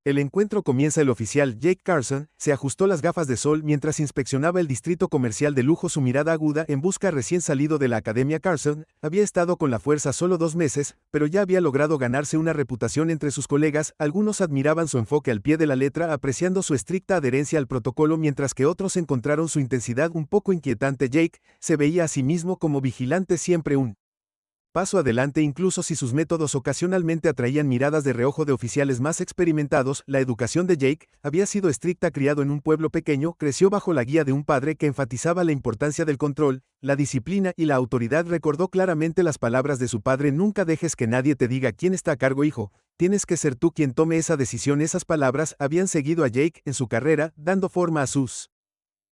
El encuentro comienza. El oficial Jake Carson se ajustó las gafas de sol mientras inspeccionaba el distrito comercial de lujo. Su mirada aguda en busca. Recién salido de la Academia Carson, había estado con la fuerza solo 2 meses, pero ya había logrado ganarse una reputación entre sus colegas. Algunos admiraban su enfoque al pie de la letra, apreciando su estricta adherencia al protocolo, mientras que otros encontraron su intensidad un poco inquietante. Jake se veía a sí mismo como vigilante, siempre un paso adelante, incluso si sus métodos ocasionalmente atraían miradas de reojo de oficiales más experimentados. La educación de Jake había sido estricta. Criado en un pueblo pequeño, creció bajo la guía de un padre que enfatizaba la importancia del control, la disciplina y la autoridad. Recordó claramente las palabras de su padre: nunca dejes que nadie te diga quién está a cargo, hijo. Tienes que ser tú quien tome esa decisión. Esas palabras habían seguido a Jake en su carrera, dando forma a sus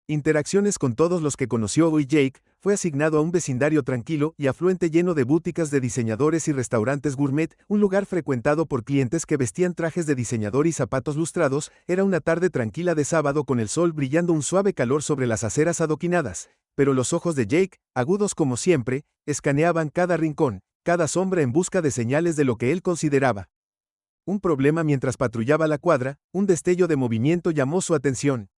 interacciones con todos los que conoció. Hoy Jake fue asignado a un vecindario tranquilo y afluente, lleno de boutiques de diseñadores y restaurantes gourmet, un lugar frecuentado por clientes que vestían trajes de diseñador y zapatos lustrados. Era una tarde tranquila de sábado, con el sol brillando, un suave calor sobre las aceras adoquinadas, pero los ojos de Jake, agudos como siempre, escaneaban cada rincón, cada sombra, en busca de señales de lo que él consideraba un problema. Mientras patrullaba la cuadra, un destello de movimiento llamó su atención.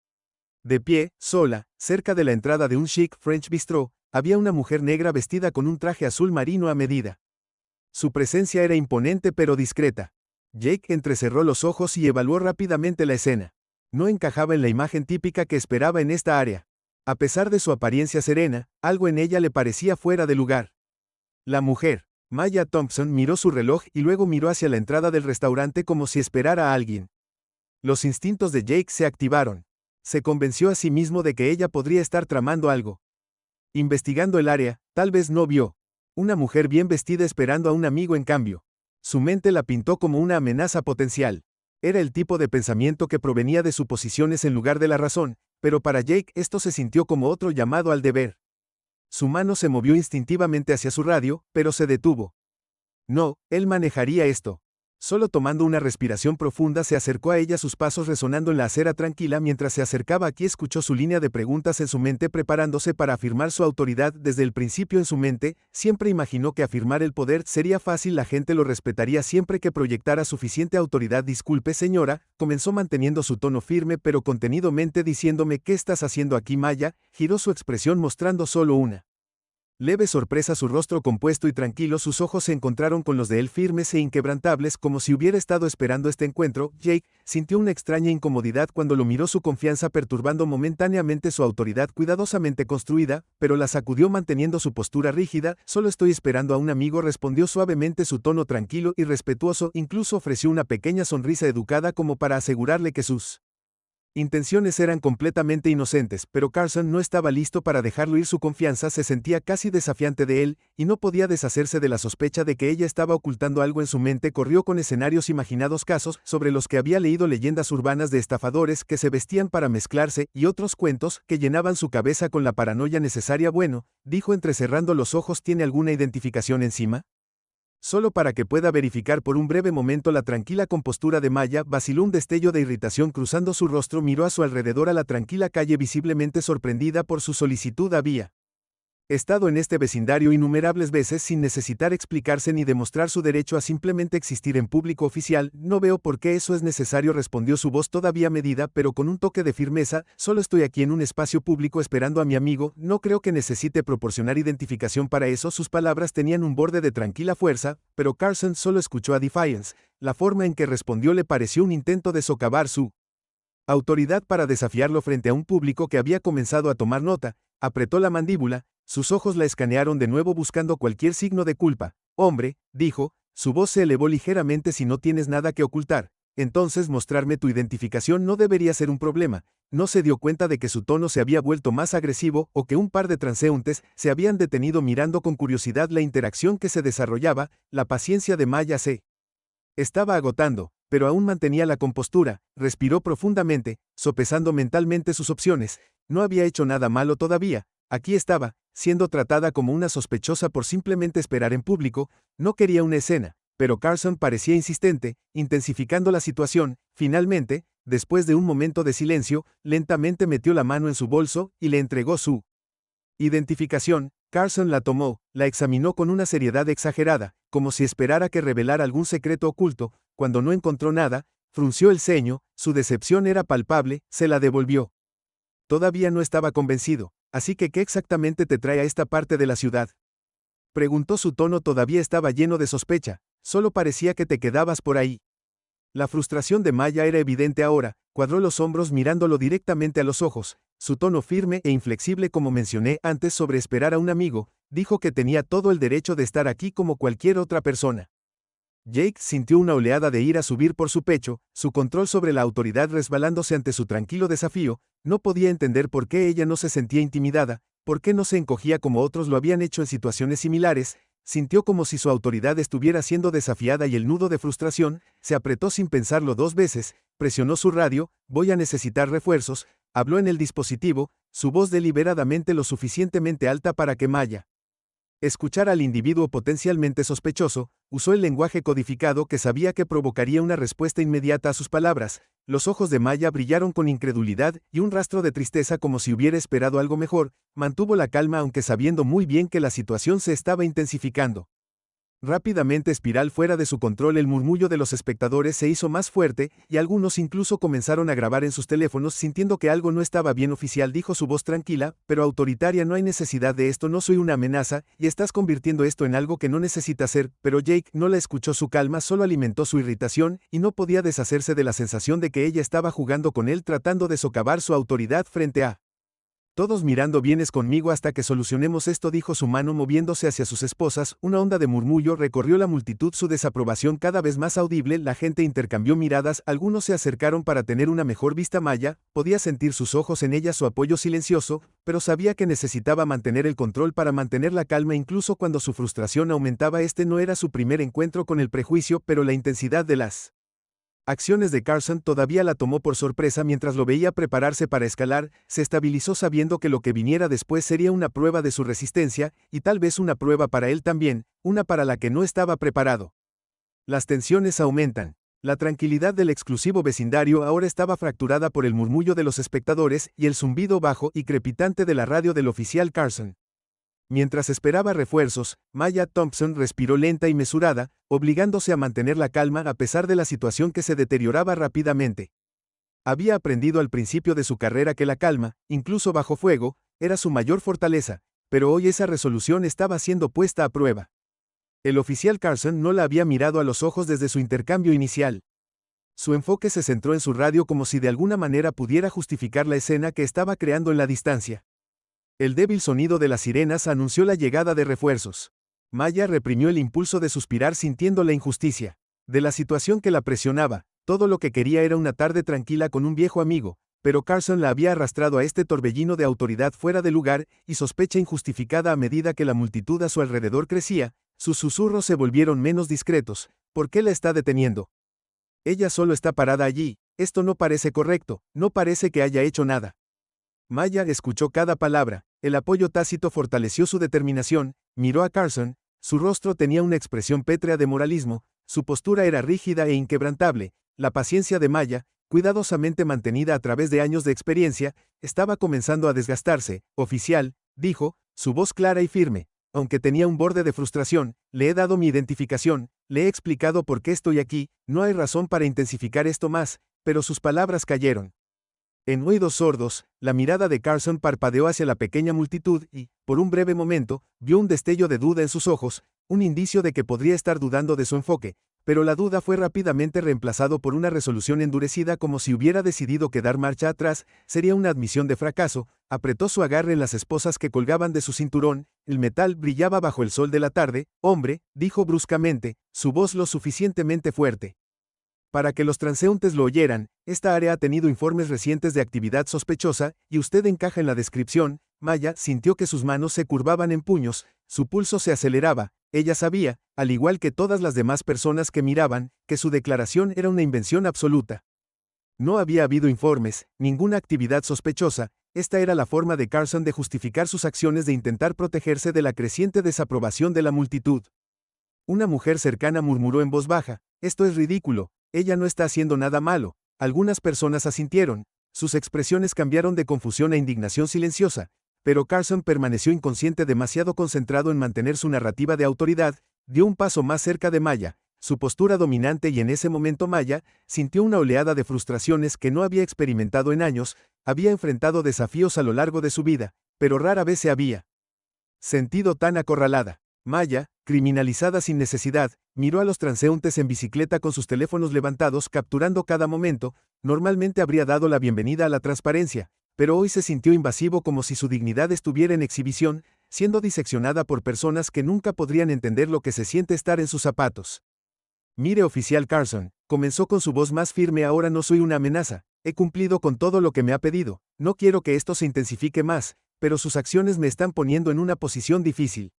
De pie, sola, cerca de la entrada de un chic French bistro, había una mujer negra vestida con un traje azul marino a medida. Su presencia era imponente pero discreta. Jake entrecerró los ojos y evaluó rápidamente la escena. No encajaba en la imagen típica que esperaba en esta área. A pesar de su apariencia serena, algo en ella le parecía fuera de lugar. La mujer, Maya Thompson, miró su reloj y luego miró hacia la entrada del restaurante como si esperara a alguien. Los instintos de Jake se activaron. Se convenció a sí mismo de que ella podría estar tramando algo. Investigando el área, tal vez no vio una mujer bien vestida esperando a un amigo. En cambio, su mente la pintó como una amenaza potencial. Era el tipo de pensamiento que provenía de suposiciones en lugar de la razón, pero para Jake esto se sintió como otro llamado al deber. Su mano se movió instintivamente hacia su radio, pero se detuvo. No, él manejaría esto. Solo tomando una respiración profunda se acercó a ella, sus pasos resonando en la acera tranquila. Mientras se acercaba aquí, escuchó su línea de preguntas en su mente, preparándose para afirmar su autoridad. Desde el principio en su mente, siempre imaginó que afirmar el poder sería fácil, la gente lo respetaría siempre que proyectara suficiente autoridad. Disculpe, señora, comenzó manteniendo su tono firme pero contenidamente, diciéndome, ¿qué estás haciendo aquí? Maya giró su expresión mostrando solo una leve sorpresa. Su rostro compuesto y tranquilo, sus ojos se encontraron con los de él, firmes e inquebrantables, como si hubiera estado esperando este encuentro. Jake sintió una extraña incomodidad cuando lo miró, su confianza perturbando momentáneamente su autoridad cuidadosamente construida, pero la sacudió manteniendo su postura rígida. Solo estoy esperando a un amigo, respondió suavemente, su tono tranquilo y respetuoso. Incluso ofreció una pequeña sonrisa educada como para asegurarle que sus intenciones eran completamente inocentes, pero Carson no estaba listo para dejarlo ir. Su confianza se sentía casi desafiante de él, y no podía deshacerse de la sospecha de que ella estaba ocultando algo. En su mente corrió con escenarios imaginados, casos sobre los que había leído, leyendas urbanas de estafadores que se vestían para mezclarse, y otros cuentos que llenaban su cabeza con la paranoia necesaria. Bueno, dijo entrecerrando los ojos, ¿tiene alguna identificación encima? Solo para que pueda verificar. Por un breve momento la tranquila compostura de Maya vaciló, un destello de irritación cruzando su rostro. Miró a su alrededor, a la tranquila calle, visiblemente sorprendida por su solicitud. Había estado en este vecindario innumerables veces sin necesitar explicarse ni demostrar su derecho a simplemente existir en público. Oficial, no veo por qué eso es necesario, respondió su voz todavía medida pero con un toque de firmeza. Solo estoy aquí en un espacio público esperando a mi amigo, no creo que necesite proporcionar identificación para eso. Sus palabras tenían un borde de tranquila fuerza, pero Carson solo escuchó a Defiance. La forma en que respondió le pareció un intento de socavar su autoridad para desafiarlo frente a un público que había comenzado a tomar nota. Apretó la mandíbula. Sus ojos la escanearon de nuevo buscando cualquier signo de culpa. Hombre, dijo, su voz se elevó ligeramente, si no tienes nada que ocultar, entonces mostrarme tu identificación no debería ser un problema. No se dio cuenta de que su tono se había vuelto más agresivo o que un par de transeúntes se habían detenido mirando con curiosidad la interacción que se desarrollaba. La paciencia de Maya se estaba agotando, pero aún mantenía la compostura. Respiró profundamente, sopesando mentalmente sus opciones. No había hecho nada malo todavía. Aquí estaba, siendo tratada como una sospechosa por simplemente esperar en público. No quería una escena, pero Carson parecía insistente, intensificando la situación. Finalmente, después de un momento de silencio, lentamente metió la mano en su bolso y le entregó su identificación. Carson la tomó, la examinó con una seriedad exagerada, como si esperara que revelara algún secreto oculto. Cuando no encontró nada, Frunció el ceño, su decepción era palpable, se la devolvió. Todavía no estaba convencido, así que ¿qué exactamente te trae a esta parte de la ciudad? Preguntó. Su tono todavía estaba lleno de sospecha, solo parecía que te quedabas por ahí. La frustración de Maya era evidente ahora, cuadró los hombros mirándolo directamente a los ojos, su tono firme e inflexible como mencioné antes sobre esperar a un amigo, dijo que tenía todo el derecho de estar aquí como cualquier otra persona. Jake sintió una oleada de ira subir por su pecho, su control sobre la autoridad resbalándose ante su tranquilo desafío, no podía entender por qué ella no se sentía intimidada, por qué no se encogía como otros lo habían hecho en situaciones similares, sintió como si su autoridad estuviera siendo desafiada y el nudo de frustración, se apretó sin pensarlo 2 veces, presionó su radio, voy a necesitar refuerzos, habló en el dispositivo, su voz deliberadamente lo suficientemente alta para que Maya escuchara al individuo potencialmente sospechoso, usó el lenguaje codificado que sabía que provocaría una respuesta inmediata a sus palabras. Los ojos de Maya brillaron con incredulidad y un rastro de tristeza como si hubiera esperado algo mejor, mantuvo la calma aunque sabiendo muy bien que la situación se estaba intensificando. Rápidamente espiral fuera de su control el murmullo de los espectadores se hizo más fuerte, y algunos incluso comenzaron a grabar en sus teléfonos sintiendo que algo no estaba bien. Oficial, dijo su voz tranquila, pero autoritaria, no hay necesidad de esto, no soy una amenaza, y estás convirtiendo esto en algo que no necesita ser, pero Jake no la escuchó. Su calma solo alimentó su irritación, y no podía deshacerse de la sensación de que ella estaba jugando con él tratando de socavar su autoridad frente a todos mirando. Vienes conmigo hasta que solucionemos esto, dijo su mano moviéndose hacia sus esposas. Una onda de murmullo recorrió la multitud, su desaprobación cada vez más audible. La gente intercambió miradas, algunos se acercaron para tener una mejor vista. Maya podía sentir sus ojos en ella, su apoyo silencioso, pero sabía que necesitaba mantener el control para mantener la calma incluso cuando su frustración aumentaba. Este no era su primer encuentro con el prejuicio, pero la intensidad de las acciones de Carson todavía la tomó por sorpresa. Mientras lo veía prepararse para escalar, se estabilizó sabiendo que lo que viniera después sería una prueba de su resistencia, y tal vez una prueba para él también, una para la que no estaba preparado. Las tensiones aumentan. La tranquilidad del exclusivo vecindario ahora estaba fracturada por el murmullo de los espectadores y el zumbido bajo y crepitante de la radio del oficial Carson. Mientras esperaba refuerzos, Maya Thompson respiró lenta y mesurada, obligándose a mantener la calma a pesar de la situación que se deterioraba rápidamente. Había aprendido al principio de su carrera que la calma, incluso bajo fuego, era su mayor fortaleza, pero hoy esa resolución estaba siendo puesta a prueba. El oficial Carson no la había mirado a los ojos desde su intercambio inicial. Su enfoque se centró en su radio como si de alguna manera pudiera justificar la escena que estaba creando en la distancia. El débil sonido de las sirenas anunció la llegada de refuerzos. Maya reprimió el impulso de suspirar sintiendo la injusticia de la situación que la presionaba. Todo lo que quería era una tarde tranquila con un viejo amigo, pero Carson la había arrastrado a este torbellino de autoridad fuera de lugar y sospecha injustificada. A medida que la multitud a su alrededor crecía, sus susurros se volvieron menos discretos. ¿Por qué la está deteniendo? Ella solo está parada allí. Esto no parece correcto, no parece que haya hecho nada. Maya escuchó cada palabra, el apoyo tácito fortaleció su determinación, miró a Carson, su rostro tenía una expresión pétrea de moralismo, su postura era rígida e inquebrantable. La paciencia de Maya, cuidadosamente mantenida a través de años de experiencia, estaba comenzando a desgastarse. Oficial, dijo, su voz clara y firme, aunque tenía un borde de frustración, le he dado mi identificación, le he explicado por qué estoy aquí, no hay razón para intensificar esto más, pero sus palabras cayeron en oídos sordos. La mirada de Carson parpadeó hacia la pequeña multitud y, por un breve momento, vio un destello de duda en sus ojos, un indicio de que podría estar dudando de su enfoque, pero la duda fue rápidamente reemplazado por una resolución endurecida como si hubiera decidido que dar marcha atrás sería una admisión de fracaso. Apretó su agarre en las esposas que colgaban de su cinturón, el metal brillaba bajo el sol de la tarde. Hombre, dijo bruscamente, su voz lo suficientemente fuerte para que los transeúntes lo oyeran, esta área ha tenido informes recientes de actividad sospechosa, y usted encaja en la descripción. Maya sintió que sus manos se curvaban en puños, su pulso se aceleraba. Ella sabía, al igual que todas las demás personas que miraban, que su declaración era una invención absoluta. No había habido informes, ninguna actividad sospechosa. Esta era la forma de Carson de justificar sus acciones, de intentar protegerse de la creciente desaprobación de la multitud. Una mujer cercana murmuró en voz baja, esto es ridículo. Ella no está haciendo nada malo. Algunas personas asintieron. Sus expresiones cambiaron de confusión a indignación silenciosa, pero Carson permaneció inconsciente, demasiado concentrado en mantener su narrativa de autoridad. Dio un paso más cerca de Maya. su postura dominante, y en ese momento Maya sintió una oleada de frustraciones que no había experimentado en años. Había enfrentado desafíos a lo largo de su vida, pero rara vez se había sentido tan acorralada. Maya, criminalizada sin necesidad, miró a los transeúntes en bicicleta con sus teléfonos levantados capturando cada momento. Normalmente habría dado la bienvenida a la transparencia, pero hoy se sintió invasivo, como si su dignidad estuviera en exhibición, siendo diseccionada por personas que nunca podrían entender lo que se siente estar en sus zapatos. Mire, oficial Carson, comenzó con su voz más firme, ahora no soy una amenaza. He cumplido con todo lo que me ha pedido. No quiero que esto se intensifique más, pero sus acciones me están poniendo en una posición difícil.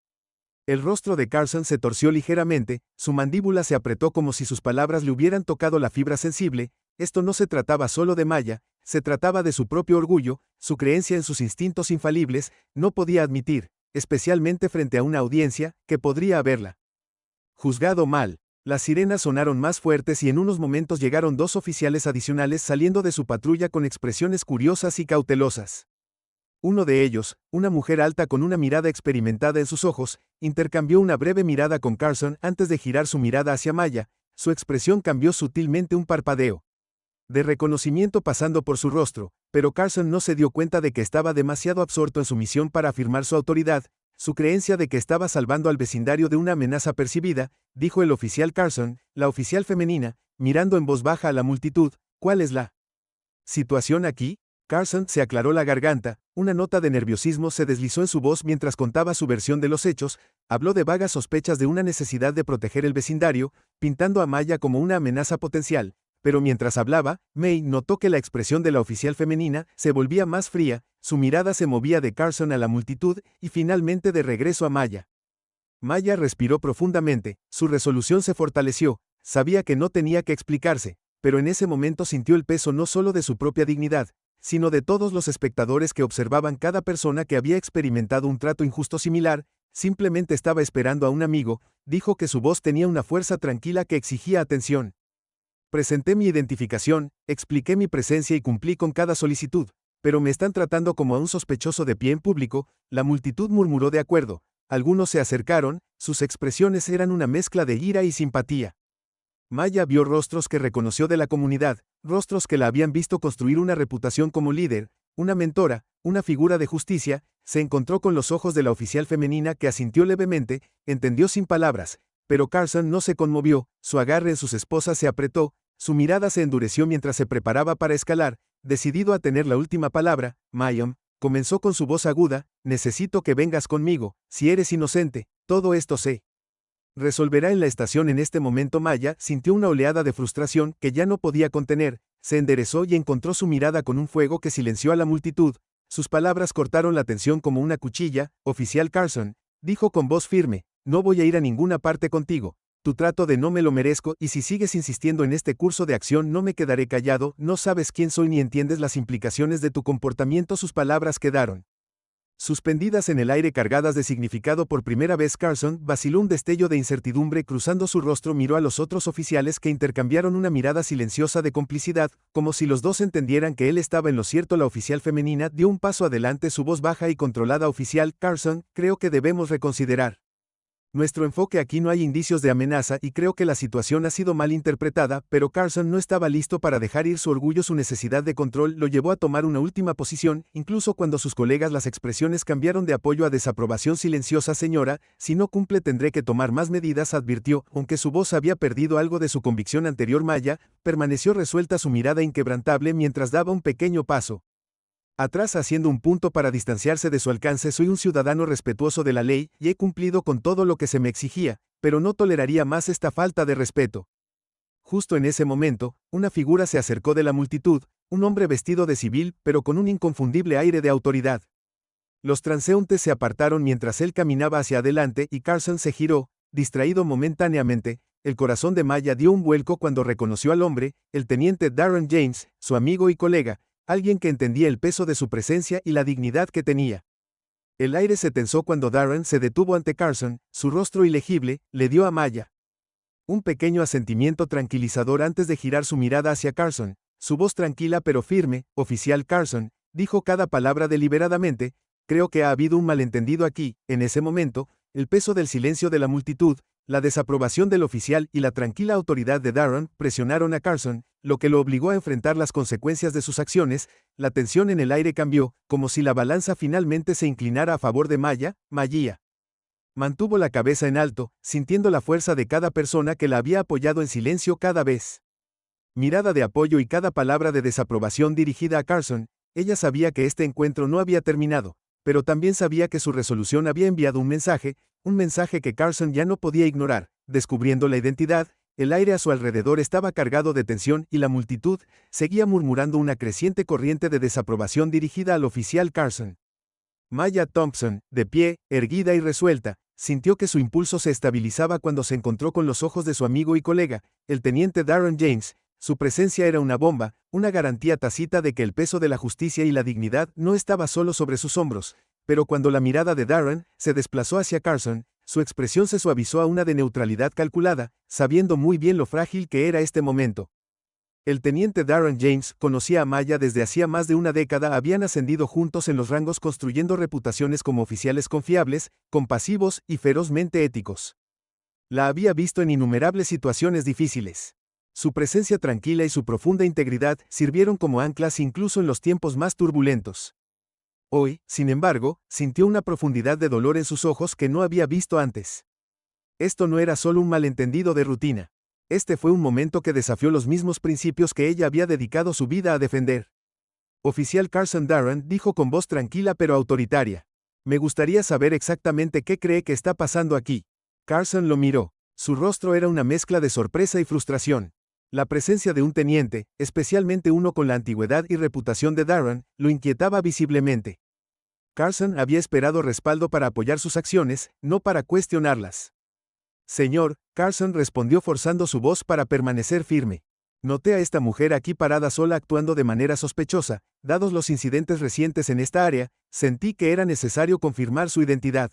El rostro de Carson se torció ligeramente, su mandíbula se apretó como si sus palabras le hubieran tocado la fibra sensible. Esto no se trataba solo de Maya, se trataba de su propio orgullo, su creencia en sus instintos infalibles. No podía admitir, especialmente frente a una audiencia, que podría haberla juzgado mal. Las sirenas sonaron más fuertes y en unos momentos llegaron 2 oficiales adicionales saliendo de su patrulla con expresiones curiosas y cautelosas. Uno de ellos, una mujer alta con una mirada experimentada en sus ojos, intercambió una breve mirada con Carson antes de girar su mirada hacia Maya. Su expresión cambió sutilmente, un parpadeo de reconocimiento pasando por su rostro, pero Carson no se dio cuenta de que estaba demasiado absorto en su misión para afirmar su autoridad, su creencia de que estaba salvando al vecindario de una amenaza percibida. Dijo el oficial Carson, la oficial femenina, mirando en voz baja a la multitud. ¿Cuál es la situación aquí? Carson se aclaró la garganta, una nota de nerviosismo se deslizó en su voz mientras contaba su versión de los hechos. Habló de vagas sospechas de una necesidad de proteger el vecindario, pintando a Maya como una amenaza potencial. Pero mientras hablaba, May notó que la expresión de la oficial femenina se volvía más fría, su mirada se movía de Carson a la multitud y finalmente de regreso a Maya. Maya respiró profundamente, su resolución se fortaleció, sabía que no tenía que explicarse, pero en ese momento sintió el peso no solo de su propia dignidad, sino de todos los espectadores que observaban. Cada persona que había experimentado un trato injusto similar, simplemente estaba esperando a un amigo. Dijo que su voz tenía una fuerza tranquila que exigía atención. Presenté mi identificación, expliqué mi presencia y cumplí con cada solicitud, pero me están tratando como a un sospechoso de pie en público. La multitud murmuró de acuerdo. Algunos se acercaron, sus expresiones eran una mezcla de ira y simpatía. Maya vio rostros que reconoció de la comunidad, rostros que la habían visto construir una reputación como líder, una mentora, una figura de justicia. Se encontró con los ojos de la oficial femenina, que asintió levemente, entendió sin palabras, pero Carson no se conmovió, su agarre en sus esposas se apretó, su mirada se endureció mientras se preparaba para escalar, decidido a tener la última palabra. Mayam, comenzó con su voz aguda, necesito que vengas conmigo, si eres inocente, todo esto se resolverá en la estación. En este momento Maya sintió una oleada de frustración que ya no podía contener, se enderezó y encontró su mirada con un fuego que silenció a la multitud. Sus palabras cortaron la tensión como una cuchilla. Oficial Carson, dijo con voz firme, no voy a ir a ninguna parte contigo. Tu trato de no me lo merezco, y si sigues insistiendo en este curso de acción no me quedaré callado. No sabes quién soy ni entiendes las implicaciones de tu comportamiento. Sus palabras quedaron suspendidas en el aire, cargadas de significado. Por primera vez Carson vaciló, un destello de incertidumbre cruzando su rostro. Miró a los otros oficiales, que intercambiaron una mirada silenciosa de complicidad, como si los dos entendieran que él estaba en lo cierto. La oficial femenina dio un paso adelante, su voz baja y controlada. Oficial Carson, creo que debemos reconsiderar nuestro enfoque aquí. No hay indicios de amenaza y creo que la situación ha sido mal interpretada, pero Carson no estaba listo para dejar ir su orgullo. Su necesidad de control lo llevó a tomar una última posición, incluso cuando sus colegas. Las expresiones cambiaron de apoyo a desaprobación silenciosa. Señora, si no cumple tendré que tomar más medidas, advirtió, aunque su voz había perdido algo de su convicción anterior. Maya permaneció resuelta, su mirada inquebrantable, mientras daba un pequeño paso atrás, haciendo un punto para distanciarse de su alcance. Soy un ciudadano respetuoso de la ley y he cumplido con todo lo que se me exigía, pero no toleraría más esta falta de respeto. Justo en ese momento, una figura se acercó de la multitud, un hombre vestido de civil pero con un inconfundible aire de autoridad. Los transeúntes se apartaron mientras él caminaba hacia adelante y Carson se giró, distraído momentáneamente. El corazón de Maya dio un vuelco cuando reconoció al hombre, el teniente Darren James, su amigo y colega, alguien que entendía el peso de su presencia y la dignidad que tenía. El aire se tensó cuando Darren se detuvo ante Carson, su rostro ilegible le dio a Maya un pequeño asentimiento tranquilizador antes de girar su mirada hacia Carson. Su voz tranquila pero firme, oficial Carson, dijo cada palabra deliberadamente, creo que ha habido un malentendido aquí. En ese momento, el peso del silencio de la multitud La desaprobación del oficial y la tranquila autoridad de Darren presionaron a Carson, lo que lo obligó a enfrentar las consecuencias de sus acciones. La tensión en el aire cambió, como si la balanza finalmente se inclinara a favor de Maya. Mantuvo la cabeza en alto, sintiendo la fuerza de cada persona que la había apoyado en silencio cada vez. Mirada de apoyo y cada palabra de desaprobación dirigida a Carson. Ella sabía que este encuentro no había terminado, pero también sabía que su resolución había enviado un mensaje que Carson ya no podía ignorar. Descubriendo la identidad, el aire a su alrededor estaba cargado de tensión y la multitud seguía murmurando una creciente corriente de desaprobación dirigida al oficial Carson. Maya Thompson, de pie, erguida y resuelta, sintió que su impulso se estabilizaba cuando se encontró con los ojos de su amigo y colega, el teniente Darren James. Su presencia era una bomba, una garantía tácita de que el peso de la justicia y la dignidad no estaba solo sobre sus hombros. Pero cuando la mirada de Darren se desplazó hacia Carson, su expresión se suavizó a una de neutralidad calculada, sabiendo muy bien lo frágil que era este momento. El teniente Darren James conocía a Maya desde hacía más de una década. Habían ascendido juntos en los rangos construyendo reputaciones como oficiales confiables, compasivos y ferozmente éticos. La había visto en innumerables situaciones difíciles. Su presencia tranquila y su profunda integridad sirvieron como anclas incluso en los tiempos más turbulentos. Hoy, sin embargo, sintió una profundidad de dolor en sus ojos que no había visto antes. Esto no era solo un malentendido de rutina. Este fue un momento que desafió los mismos principios que ella había dedicado su vida a defender. Oficial Carson, Darren dijo con voz tranquila pero autoritaria. Me gustaría saber exactamente qué cree que está pasando aquí. Carson lo miró. Su rostro era una mezcla de sorpresa y frustración. La presencia de un teniente, especialmente uno con la antigüedad y reputación de Darren, lo inquietaba visiblemente. Carson había esperado respaldo para apoyar sus acciones, no para cuestionarlas. Señor, Carson respondió forzando su voz para permanecer firme. Noté a esta mujer aquí parada sola actuando de manera sospechosa. Dados los incidentes recientes en esta área, sentí que era necesario confirmar su identidad.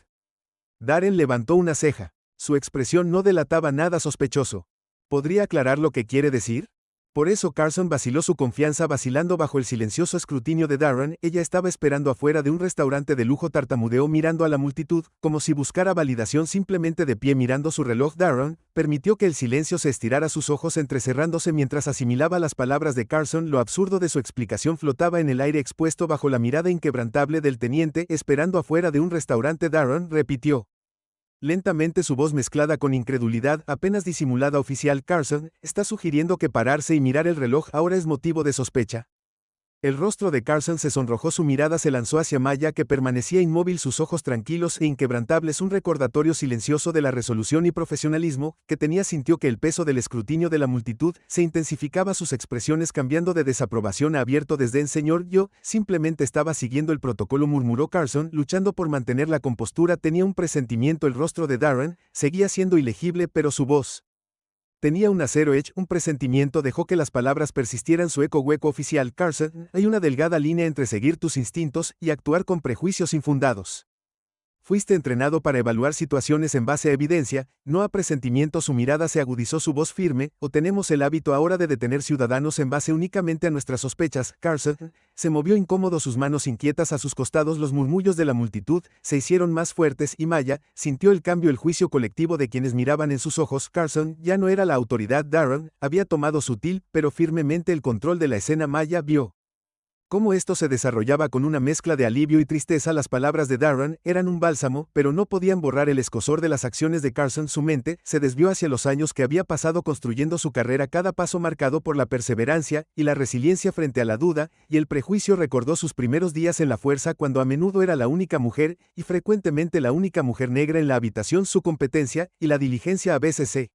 Darren levantó una ceja. Su expresión no delataba nada sospechoso. ¿Podría aclarar lo que quiere decir? Por eso Carson vaciló su confianza vacilando bajo el silencioso escrutinio de Darren. Ella estaba esperando afuera de un restaurante de lujo. Tartamudeó mirando a la multitud, como si buscara validación simplemente de pie mirando su reloj. Darren permitió que el silencio se estirara, sus ojos entrecerrándose mientras asimilaba las palabras de Carson. Lo absurdo de su explicación flotaba en el aire expuesto bajo la mirada inquebrantable del teniente. Esperando afuera de un restaurante, Darren repitió. Lentamente, su voz mezclada con incredulidad apenas disimulada. Oficial Carson, ¿está sugiriendo que pararse y mirar el reloj ahora es motivo de sospecha? El rostro de Carson se sonrojó, su mirada se lanzó hacia Maya, que permanecía inmóvil, sus ojos tranquilos e inquebrantables, un recordatorio silencioso de la resolución y profesionalismo que tenía. Sintió que el peso del escrutinio de la multitud se intensificaba, sus expresiones cambiando de desaprobación a abierto desdén. Señor, yo simplemente estaba siguiendo el protocolo, murmuró Carson, luchando por mantener la compostura. Tenía un presentimiento. El rostro de Darren seguía siendo ilegible, pero su voz tenía un acero hecho. Un presentimiento dejó que las palabras persistieran. Su eco hueco. Oficial Carson, hay una delgada línea entre seguir tus instintos y actuar con prejuicios infundados. Fuiste entrenado para evaluar situaciones en base a evidencia, no a presentimientos. Su mirada se agudizó, su voz firme. ¿O tenemos el hábito ahora de detener ciudadanos en base únicamente a nuestras sospechas? Carson se movió incómodo, sus manos inquietas a sus costados. Los murmullos de la multitud se hicieron más fuertes y Maya sintió el cambio, el juicio colectivo de quienes miraban en sus ojos. Carson ya no era la autoridad. Darren había tomado sutil pero firmemente el control de la escena. Maya vio cómo esto se desarrollaba con una mezcla de alivio y tristeza. Las palabras de Darren eran un bálsamo, pero no podían borrar el escozor de las acciones de Carson. Su mente se desvió hacia los años que había pasado construyendo su carrera, cada paso marcado por la perseverancia y la resiliencia frente a la duda y el prejuicio. Recordó sus primeros días en la fuerza, cuando a menudo era la única mujer, y frecuentemente la única mujer negra en la habitación. Su competencia y la diligencia a veces se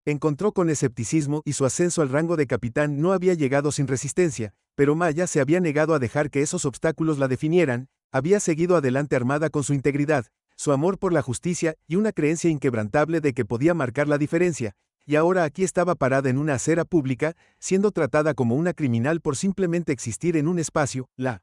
encontró con escepticismo, y su ascenso al rango de capitán no había llegado sin resistencia, pero Maya se había negado a dejar que esos obstáculos la definieran. Había seguido adelante armada con su integridad, su amor por la justicia y una creencia inquebrantable de que podía marcar la diferencia. Y ahora aquí estaba parada en una acera pública, siendo tratada como una criminal por simplemente existir en un espacio. La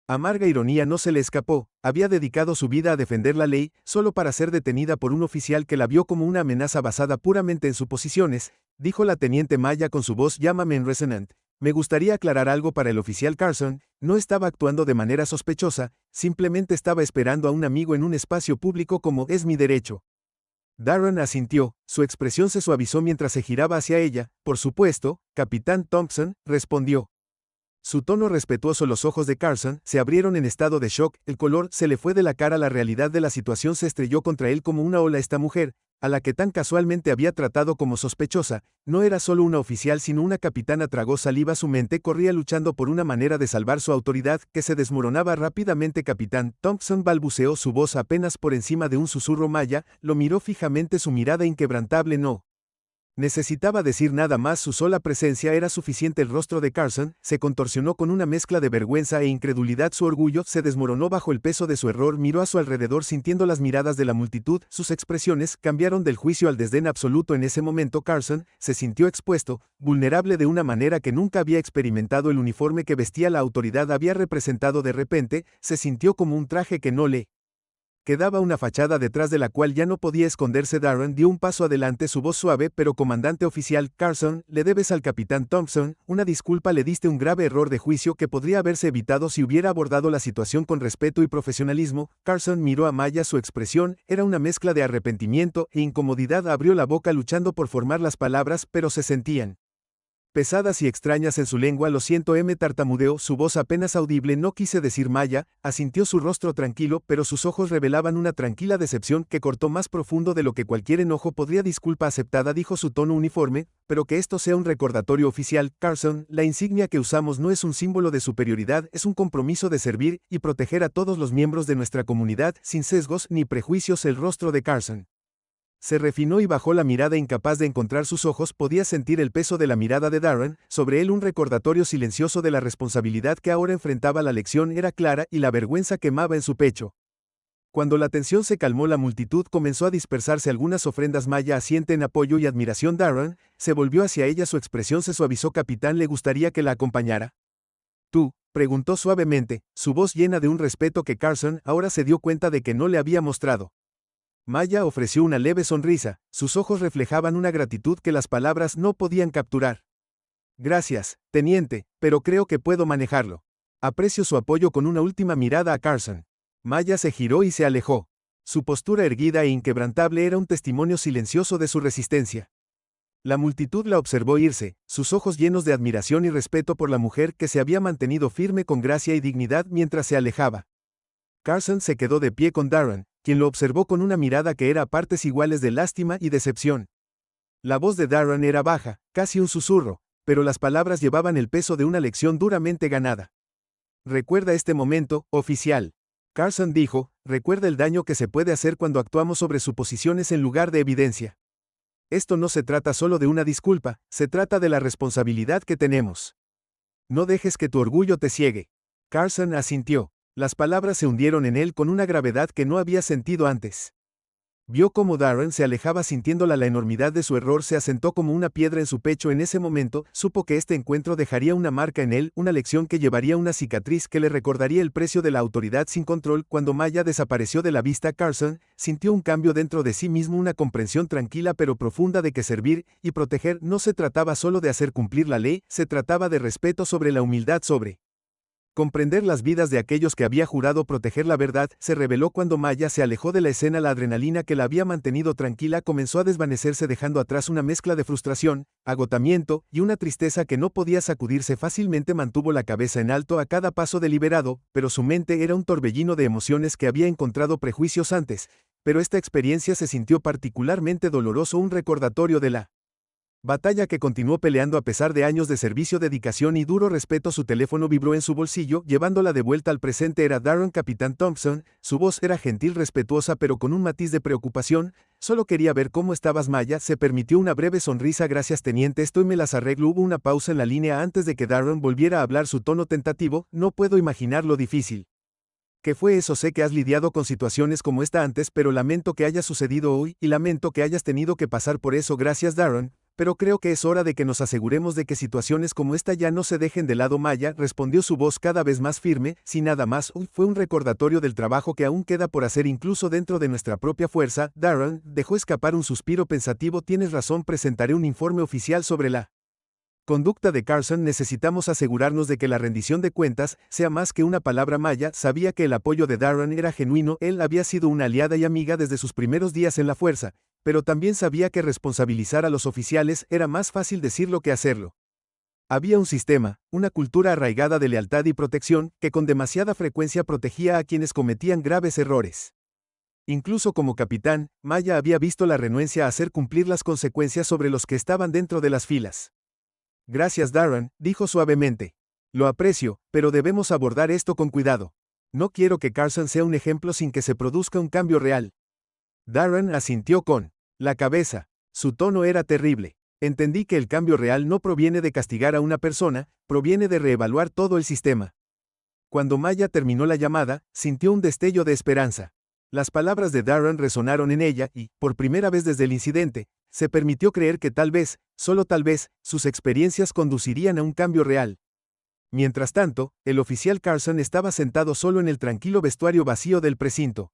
amarga ironía no se le escapó. Había dedicado su vida a defender la ley, solo para ser detenida por un oficial que la vio como una amenaza basada puramente en suposiciones. Dijo la teniente Maya con su voz llámame en resonant. Me gustaría aclarar algo para el oficial Carson. No estaba actuando de manera sospechosa, simplemente estaba esperando a un amigo en un espacio público como es mi derecho. Darren asintió, su expresión se suavizó mientras se giraba hacia ella. Por supuesto, Capitán Thompson, respondió. Su tono respetuoso. Los ojos de Carson se abrieron en estado de shock, el color se le fue de la cara. La realidad de la situación se estrelló contra él como una ola. Esta mujer, a la que tan casualmente había tratado como sospechosa, no era solo una oficial sino una capitana. Tragó saliva. Su mente corría luchando por una manera de salvar su autoridad, que se desmoronaba rápidamente. Capitán Thompson balbuceó, su voz apenas por encima de un susurro. Maya lo miró fijamente, su mirada inquebrantable. No necesitaba decir nada más, su sola presencia era suficiente. El rostro de Carson se contorsionó con una mezcla de vergüenza e incredulidad. Su orgullo se desmoronó bajo el peso de su error. Miró a su alrededor sintiendo las miradas de la multitud. Sus expresiones cambiaron del juicio al desdén absoluto. En ese momento Carson se sintió expuesto, vulnerable de una manera que nunca había experimentado. El uniforme que vestía la autoridad había representado. De repente, se sintió como un traje que no le quedaba, una fachada detrás de la cual ya no podía esconderse. Darren dio un paso adelante, su voz suave. Pero comandante oficial, Carson, le debes al capitán Thompson una disculpa. Le diste un grave error de juicio que podría haberse evitado si hubiera abordado la situación con respeto y profesionalismo. Carson miró a Maya, su expresión era una mezcla de arrepentimiento e incomodidad. Abrió la boca luchando por formar las palabras, pero se sentían pesadas y extrañas en su lengua. Lo siento, tartamudeó, su voz apenas audible. No quise decir. Maya asintió, su rostro tranquilo, pero sus ojos revelaban una tranquila decepción que cortó más profundo de lo que cualquier enojo podría. Disculpa aceptada, dijo, su tono uniforme, pero que esto sea un recordatorio oficial. Carson, la insignia que usamos no es un símbolo de superioridad, es un compromiso de servir y proteger a todos los miembros de nuestra comunidad, sin sesgos ni prejuicios. El rostro de Carson se refinó y bajó la mirada, incapaz de encontrar sus ojos. Podía sentir el peso de la mirada de Darren sobre él, un recordatorio silencioso de la responsabilidad que ahora enfrentaba. La lección era clara y la vergüenza quemaba en su pecho. Cuando la tensión se calmó, la multitud comenzó a dispersarse. Algunas ofrendas. Maya asiente en apoyo y admiración. Darren se volvió hacia ella, su expresión se suavizó. Capitán, ¿le gustaría que la acompañara? ¿Tú? Preguntó suavemente, su voz llena de un respeto que Carson ahora se dio cuenta de que no le había mostrado. Maya ofreció una leve sonrisa, sus ojos reflejaban una gratitud que las palabras no podían capturar. Gracias, teniente, pero creo que puedo manejarlo. Aprecio su apoyo. Con una última mirada a Carson, Maya se giró y se alejó. Su postura erguida e inquebrantable era un testimonio silencioso de su resistencia. La multitud la observó irse, sus ojos llenos de admiración y respeto por la mujer que se había mantenido firme con gracia y dignidad mientras se alejaba. Carson se quedó de pie con Darren, quien lo observó con una mirada que era a partes iguales de lástima y decepción. La voz de Darren era baja, casi un susurro, pero las palabras llevaban el peso de una lección duramente ganada. Recuerda este momento, oficial. Carson dijo, recuerda el daño que se puede hacer cuando actuamos sobre suposiciones en lugar de evidencia. Esto no se trata solo de una disculpa, se trata de la responsabilidad que tenemos. No dejes que tu orgullo te ciegue. Carson asintió. Las palabras se hundieron en él con una gravedad que no había sentido antes. Vio cómo Darren se alejaba sintiéndola. La enormidad de su error se asentó como una piedra en su pecho. En ese momento, supo que este encuentro dejaría una marca en él, una lección que llevaría una cicatriz que le recordaría el precio de la autoridad sin control. Cuando Maya desapareció de la vista, Carson sintió un cambio dentro de sí mismo, una comprensión tranquila pero profunda de que servir y proteger no se trataba solo de hacer cumplir la ley, se trataba de respeto sobre la humildad, sobre comprender las vidas de aquellos que había jurado proteger. La verdad se reveló cuando Maya se alejó de la escena. La adrenalina que la había mantenido tranquila comenzó a desvanecerse, dejando atrás una mezcla de frustración, agotamiento y una tristeza que no podía sacudirse fácilmente. Mantuvo la cabeza en alto a cada paso deliberado, pero su mente era un torbellino de emociones que había encontrado prejuicios antes, pero esta experiencia se sintió particularmente doloroso, un recordatorio de la batalla que continuó peleando a pesar de años de servicio, dedicación y duro respeto. Su teléfono vibró en su bolsillo, llevándola de vuelta al presente. Era Darren. Capitán Thompson, su voz era gentil, respetuosa, pero con un matiz de preocupación. Solo quería ver cómo estabas. Maya se permitió una breve sonrisa. Gracias, teniente, estoy, me las arreglo. Hubo una pausa en la línea antes de que Darren volviera a hablar, su tono tentativo. No puedo imaginar lo difícil ¿qué fue eso? Sé que has lidiado con situaciones como esta antes, pero lamento que haya sucedido hoy, y lamento que hayas tenido que pasar por eso. Gracias, Darren, pero creo que es hora de que nos aseguremos de que situaciones como esta ya no se dejen de lado. Maya respondió, su voz cada vez más firme, sin nada más. Hoy fue un recordatorio del trabajo que aún queda por hacer incluso dentro de nuestra propia fuerza. Darren dejó escapar un suspiro pensativo. Tienes razón, presentaré un informe oficial sobre la conducta de Carson. Necesitamos asegurarnos de que la rendición de cuentas sea más que una palabra. Maya sabía que el apoyo de Darren era genuino, él había sido una aliada y amiga desde sus primeros días en la fuerza, pero también sabía que responsabilizar a los oficiales era más fácil decirlo que hacerlo. Había un sistema, una cultura arraigada de lealtad y protección, que con demasiada frecuencia protegía a quienes cometían graves errores. Incluso como capitán, Maya había visto la renuencia a hacer cumplir las consecuencias sobre los que estaban dentro de las filas. Gracias, Darren, dijo suavemente. Lo aprecio, pero debemos abordar esto con cuidado. No quiero que Carson sea un ejemplo sin que se produzca un cambio real. Darren asintió con la cabeza. Su tono era terrible. Entendí que el cambio real no proviene de castigar a una persona, proviene de reevaluar todo el sistema. Cuando Maya terminó la llamada, sintió un destello de esperanza. Las palabras de Darren resonaron en ella y, por primera vez desde el incidente, se permitió creer que tal vez, solo tal vez, sus experiencias conducirían a un cambio real. Mientras tanto, el oficial Carson estaba sentado solo en el tranquilo vestuario vacío del precinto.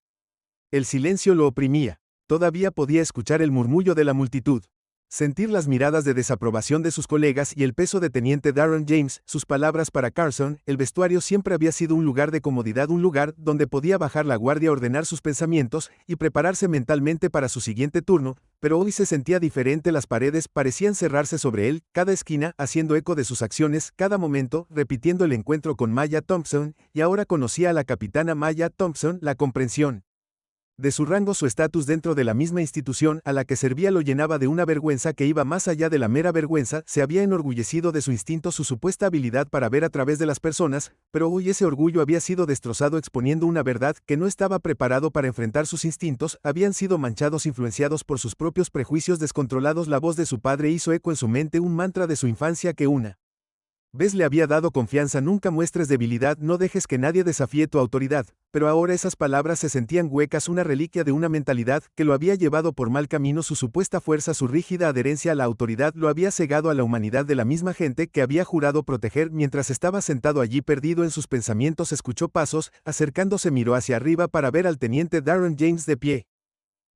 El silencio lo oprimía. Todavía podía escuchar el murmullo de la multitud. Sentir las miradas de desaprobación de sus colegas y el peso de teniente Darren James, sus palabras para Carson, el vestuario siempre había sido un lugar de comodidad, un lugar donde podía bajar la guardia, ordenar sus pensamientos y prepararse mentalmente para su siguiente turno, pero hoy se sentía diferente, las paredes parecían cerrarse sobre él, cada esquina haciendo eco de sus acciones, cada momento repitiendo el encuentro con Maya Thompson, y ahora conocía a la capitana Maya Thompson, la comprensión de su rango, su estatus dentro de la misma institución a la que servía lo llenaba de una vergüenza que iba más allá de la mera vergüenza. Se había enorgullecido de su instinto, su supuesta habilidad para ver a través de las personas, pero hoy ese orgullo había sido destrozado exponiendo una verdad que no estaba preparado para enfrentar. Sus instintos habían sido manchados, influenciados por sus propios prejuicios descontrolados. La voz de su padre hizo eco en su mente, un mantra de su infancia que una vez le había dado confianza: nunca muestres debilidad, no dejes que nadie desafíe tu autoridad. Pero ahora esas palabras se sentían huecas, una reliquia de una mentalidad que lo había llevado por mal camino. Su supuesta fuerza, su rígida adherencia a la autoridad lo había cegado a la humanidad de la misma gente que había jurado proteger. Mientras estaba sentado allí perdido en sus pensamientos, escuchó pasos, acercándose, miró hacia arriba para ver al teniente Darren James de pie.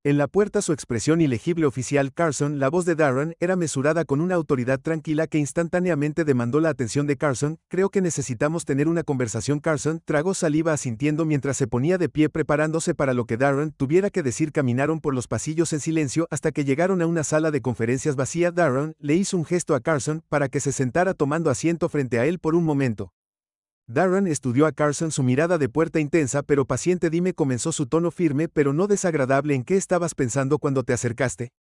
En la puerta, su expresión ilegible. Oficial Carson, la voz de Darren era mesurada con una autoridad tranquila que instantáneamente demandó la atención de Carson. Creo que necesitamos tener una conversación. Carson tragó saliva asintiendo mientras se ponía de pie preparándose para lo que Darren tuviera que decir. Caminaron por los pasillos en silencio hasta que llegaron a una sala de conferencias vacía. Darren le hizo un gesto a Carson para que se sentara, tomando asiento frente a él por un momento. Darren estudió a Carson, su mirada de puerta intensa pero paciente. Dime, comenzó, su tono firme pero no desagradable. ¿En qué estabas pensando cuando te acercaste?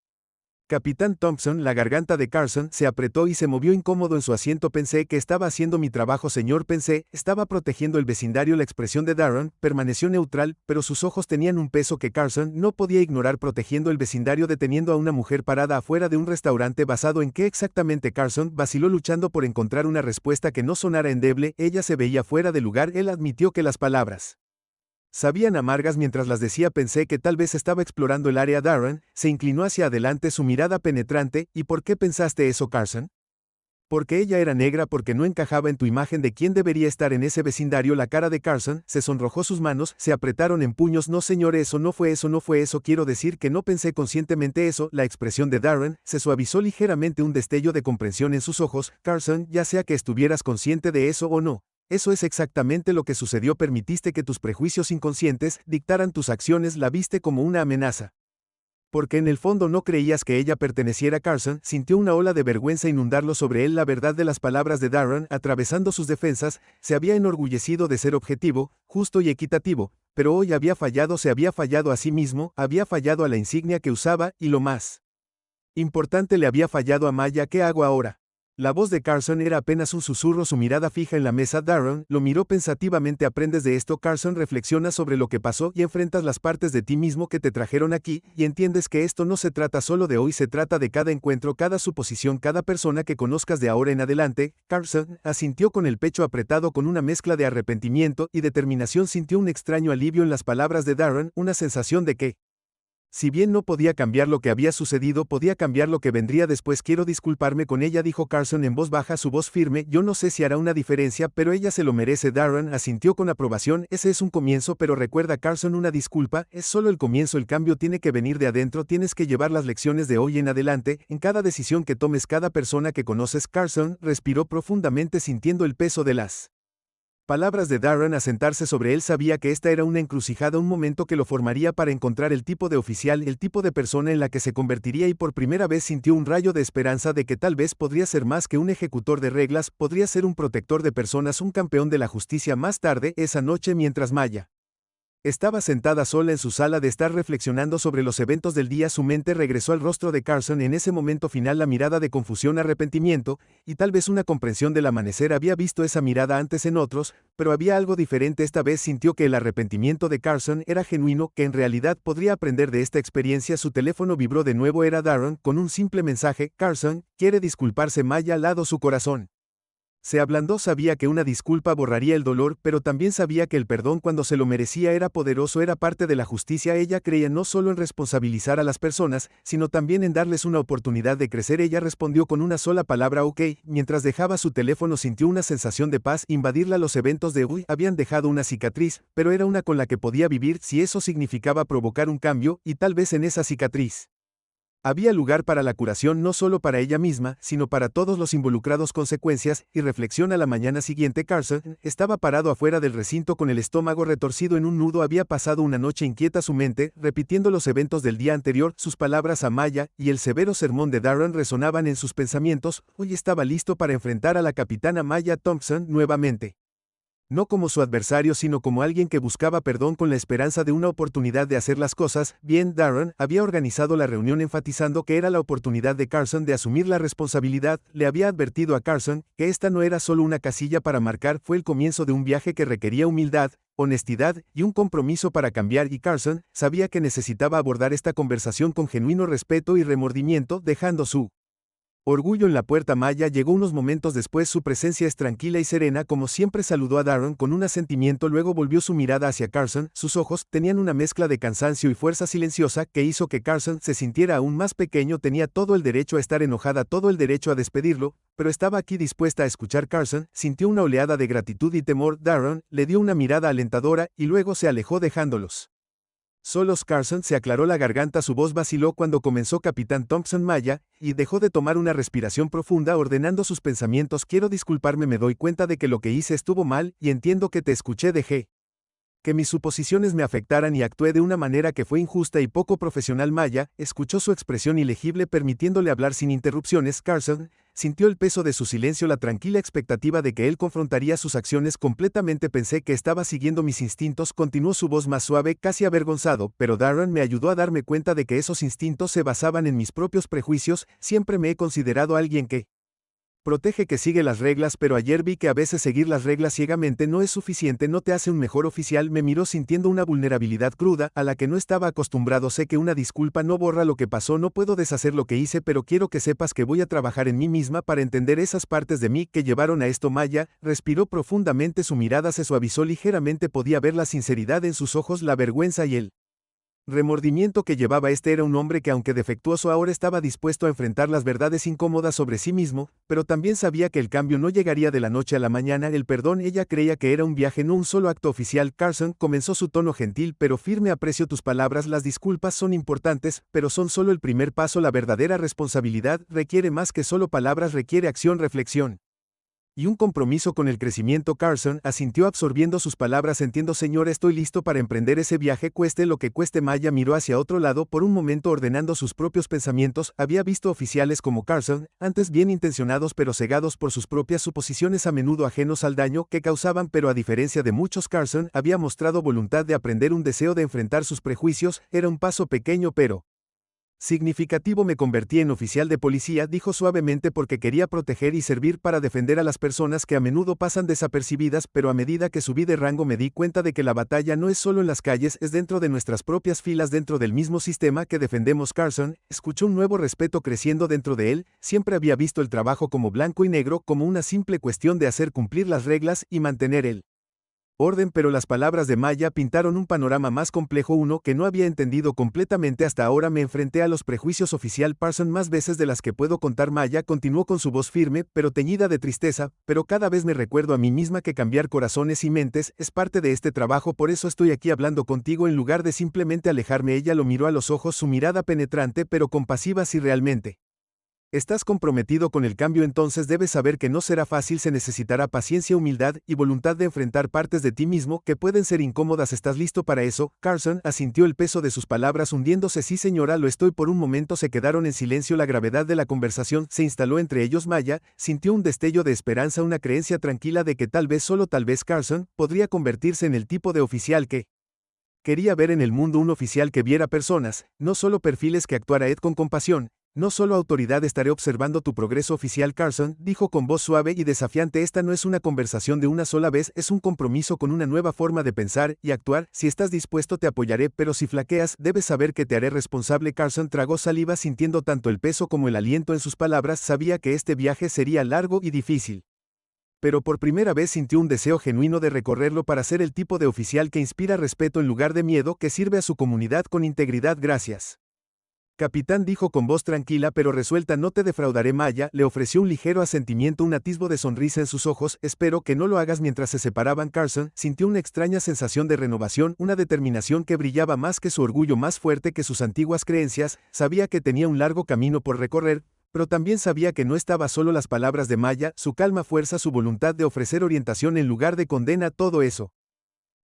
Capitán Thompson, la garganta de Carson se apretó y se movió incómodo en su asiento. Pensé que estaba haciendo mi trabajo, señor. Pensé, estaba protegiendo el vecindario. La expresión de Darren permaneció neutral, pero sus ojos tenían un peso que Carson no podía ignorar. Protegiendo el vecindario, deteniendo a una mujer parada afuera de un restaurante. ¿Basado en qué exactamente? Carson vaciló, luchando por encontrar una respuesta que no sonara endeble. Ella se veía fuera de lugar. Él admitió que las palabras sabían amargas mientras las decía. Pensé que tal vez estaba explorando el área. Darren se inclinó hacia adelante, su mirada penetrante. ¿Y por qué pensaste eso, Carson? Porque ella era negra, porque no encajaba en tu imagen de quién debería estar en ese vecindario. La cara de Carson se sonrojó, sus manos se apretaron en puños. No, señor, eso no fue eso, no fue eso. Quiero decir que no pensé conscientemente eso. La expresión de Darren se suavizó ligeramente, un destello de comprensión en sus ojos. Carson, ya sea que estuvieras consciente de eso o no, eso es exactamente lo que sucedió. Permitiste que tus prejuicios inconscientes dictaran tus acciones. La viste como una amenaza. Porque en el fondo no creías que ella perteneciera. Carson sintió una ola de vergüenza inundarlo sobre él. La verdad de las palabras de Darren, atravesando sus defensas, se había enorgullecido de ser objetivo, justo y equitativo, pero hoy había fallado. Se había fallado a sí mismo, había fallado a la insignia que usaba, y lo más importante, le había fallado a Maya. ¿Qué hago ahora? La voz de Carson era apenas un susurro, su mirada fija en la mesa. Darren lo miró pensativamente. ¿Aprendes de esto, Carson? Reflexionas sobre lo que pasó y enfrentas las partes de ti mismo que te trajeron aquí, y entiendes que esto no se trata solo de hoy, se trata de cada encuentro, cada suposición, cada persona que conozcas de ahora en adelante. Carson asintió con el pecho apretado, con una mezcla de arrepentimiento y determinación. Sintió un extraño alivio en las palabras de Darren, una sensación de que, si bien no podía cambiar lo que había sucedido, podía cambiar lo que vendría después. Quiero disculparme con ella, dijo Carson en voz baja, su voz firme. Yo no sé si hará una diferencia, pero ella se lo merece. Darren asintió con aprobación. Ese es un comienzo, pero recuerda, Carson, una disculpa es solo el comienzo. El cambio tiene que venir de adentro. Tienes que llevar las lecciones de hoy en adelante en cada decisión que tomes, cada persona que conoces. Carson respiró profundamente, sintiendo el peso de las Palabras de Darren a sentarse sobre él. Sabía que esta era una encrucijada, un momento que lo formaría para encontrar el tipo de oficial, el tipo de persona en la que se convertiría, y por primera vez sintió un rayo de esperanza de que tal vez podría ser más que un ejecutor de reglas, podría ser un protector de personas, un campeón de la justicia. Más tarde, esa noche, mientras Maya estaba sentada sola en su sala de estar reflexionando sobre los eventos del día, su mente regresó al rostro de Carson. En ese momento final, la mirada de confusión, arrepentimiento, y tal vez una comprensión del amanecer. Había visto esa mirada antes en otros, pero había algo diferente esta vez. Sintió que el arrepentimiento de Carson era genuino, que en realidad podría aprender de esta experiencia. Su teléfono vibró de nuevo. Era Darren, con un simple mensaje: Carson, quiere disculparse. Maya lado su corazón se ablandó. Sabía que una disculpa borraría el dolor, pero también sabía que el perdón, cuando se lo merecía, era poderoso, era parte de la justicia. Ella creía no solo en responsabilizar a las personas, sino también en darles una oportunidad de crecer. Ella respondió con una sola palabra: ok. Mientras dejaba su teléfono, sintió una sensación de paz invadirla. Los eventos de hoy habían dejado una cicatriz, pero era una con la que podía vivir si eso significaba provocar un cambio, y tal vez en esa cicatriz había lugar para la curación, no solo para ella misma, sino para todos los involucrados. Consecuencias y reflexión. A la mañana siguiente, Carson estaba parado afuera del recinto con el estómago retorcido en un nudo. Había pasado una noche inquieta, su mente repitiendo los eventos del día anterior. Sus palabras a Maya y el severo sermón de Darren resonaban en sus pensamientos. Hoy estaba listo para enfrentar a la capitana Maya Thompson nuevamente. No como su adversario, sino como alguien que buscaba perdón, con la esperanza de una oportunidad de hacer las cosas bien. Darren había organizado la reunión enfatizando que era la oportunidad de Carson de asumir la responsabilidad. Le había advertido a Carson que esta no era solo una casilla para marcar, fue el comienzo de un viaje que requería humildad, honestidad y un compromiso para cambiar, y Carson sabía que necesitaba abordar esta conversación con genuino respeto y remordimiento, dejando su orgullo en la puerta. Maya llegó unos momentos después. Su presencia es tranquila y serena, como siempre. Saludó a Darren con un asentimiento, luego volvió su mirada hacia Carson. Sus ojos tenían una mezcla de cansancio y fuerza silenciosa que hizo que Carson se sintiera aún más pequeño. Tenía todo el derecho a estar enojada, todo el derecho a despedirlo, pero estaba aquí dispuesta a escuchar. Carson sintió una oleada de gratitud y temor. Darren le dio una mirada alentadora y luego se alejó, dejándolos solos. Carson se aclaró la garganta, su voz vaciló cuando comenzó: Capitán Thompson. Maya, y dejó de tomar una respiración profunda, ordenando sus pensamientos: quiero disculparme, me doy cuenta de que lo que hice estuvo mal, y entiendo que te escuché, dejé que mis suposiciones me afectaran y actué de una manera que fue injusta y poco profesional. Maya escuchó su expresión ilegible, permitiéndole hablar sin interrupciones. Carson sintió el peso de su silencio, la tranquila expectativa de que él confrontaría sus acciones completamente. Pensé que estaba siguiendo mis instintos, continuó, su voz más suave, casi avergonzado, pero Darren me ayudó a darme cuenta de que esos instintos se basaban en mis propios prejuicios. Siempre me he considerado alguien que protege, que sigue las reglas, pero ayer vi que a veces seguir las reglas ciegamente no es suficiente, no te hace un mejor oficial. Me miró sintiendo una vulnerabilidad cruda a la que no estaba acostumbrado. Sé que una disculpa no borra lo que pasó, no puedo deshacer lo que hice, pero quiero que sepas que voy a trabajar en mí misma para entender esas partes de mí que llevaron a esto. Maya respiró profundamente, su mirada se suavizó ligeramente, podía ver la sinceridad en sus ojos, la vergüenza y el remordimiento que llevaba. Era un hombre que, aunque defectuoso, ahora estaba dispuesto a enfrentar las verdades incómodas sobre sí mismo, pero también sabía que el cambio no llegaría de la noche a la mañana. El perdón, ella creía que era un viaje, no un solo acto oficial. Carson comenzó, su tono gentil pero firme: aprecio tus palabras, las disculpas son importantes, pero son solo el primer paso. La verdadera responsabilidad requiere más que solo palabras, requiere acción, reflexión y un compromiso con el crecimiento. Carson asintió, absorbiendo sus palabras: entiendo, señor, estoy listo para emprender ese viaje, cueste lo que cueste. Maya miró hacia otro lado por un momento, ordenando sus propios pensamientos. Había visto oficiales como Carson, antes bien intencionados pero cegados por sus propias suposiciones, a menudo ajenos al daño que causaban, pero a diferencia de muchos, Carson había mostrado voluntad de aprender, un deseo de enfrentar sus prejuicios. Era un paso pequeño pero significativo. Me convertí en oficial de policía, dijo suavemente, porque quería proteger y servir para defender a las personas que a menudo pasan desapercibidas, pero a medida que subí de rango me di cuenta de que la batalla no es solo en las calles, es dentro de nuestras propias filas, dentro del mismo sistema que defendemos. Carson escuchó un nuevo respeto creciendo dentro de él. Siempre había visto el trabajo como blanco y negro, como una simple cuestión de hacer cumplir las reglas y mantener el orden, pero las palabras de Maya pintaron un panorama más complejo, uno que no había entendido completamente hasta ahora. Me enfrenté a los prejuicios oficial Parson más veces de las que puedo contar. Maya continuó con su voz firme, pero teñida de tristeza, pero cada vez me recuerdo a mí misma que cambiar corazones y mentes es parte de este trabajo, por eso estoy aquí hablando contigo en lugar de simplemente alejarme. Ella lo miró a los ojos, su mirada penetrante pero compasiva. Si realmente Estás comprometido con el cambio, entonces debes saber que no será fácil, se necesitará paciencia, humildad y voluntad de enfrentar partes de ti mismo que pueden ser incómodas. ¿Estás listo para eso? Carson asintió, el peso de sus palabras hundiéndose. Sí señora, lo estoy. Por un momento se quedaron en silencio. La gravedad de la conversación se instaló entre ellos. Maya sintió un destello de esperanza, una creencia tranquila de que tal vez, solo tal vez, Carson podría convertirse en el tipo de oficial que quería ver en el mundo, un oficial que viera personas, no solo perfiles, que actuara con compasión. No solo autoridad. Estaré observando tu progreso, oficial Carson, dijo con voz suave y desafiante. Esta no es una conversación de una sola vez, es un compromiso con una nueva forma de pensar y actuar. Si estás dispuesto te apoyaré, pero si flaqueas, debes saber que te haré responsable. Carson tragó saliva, sintiendo tanto el peso como el aliento en sus palabras. Sabía que este viaje sería largo y difícil, pero por primera vez sintió un deseo genuino de recorrerlo para ser el tipo de oficial que inspira respeto en lugar de miedo, que sirve a su comunidad con integridad. Gracias, capitán, dijo con voz tranquila pero resuelta. No te defraudaré. Maya le ofreció un ligero asentimiento, un atisbo de sonrisa en sus ojos. Espero que no lo hagas. Mientras se separaban, Carson sintió una extraña sensación de renovación, una determinación que brillaba más que su orgullo, más fuerte que sus antiguas creencias. Sabía que tenía un largo camino por recorrer, pero también sabía que no estaba solo. Las palabras de Maya, su calma, fuerza, su voluntad de ofrecer orientación en lugar de condena, todo eso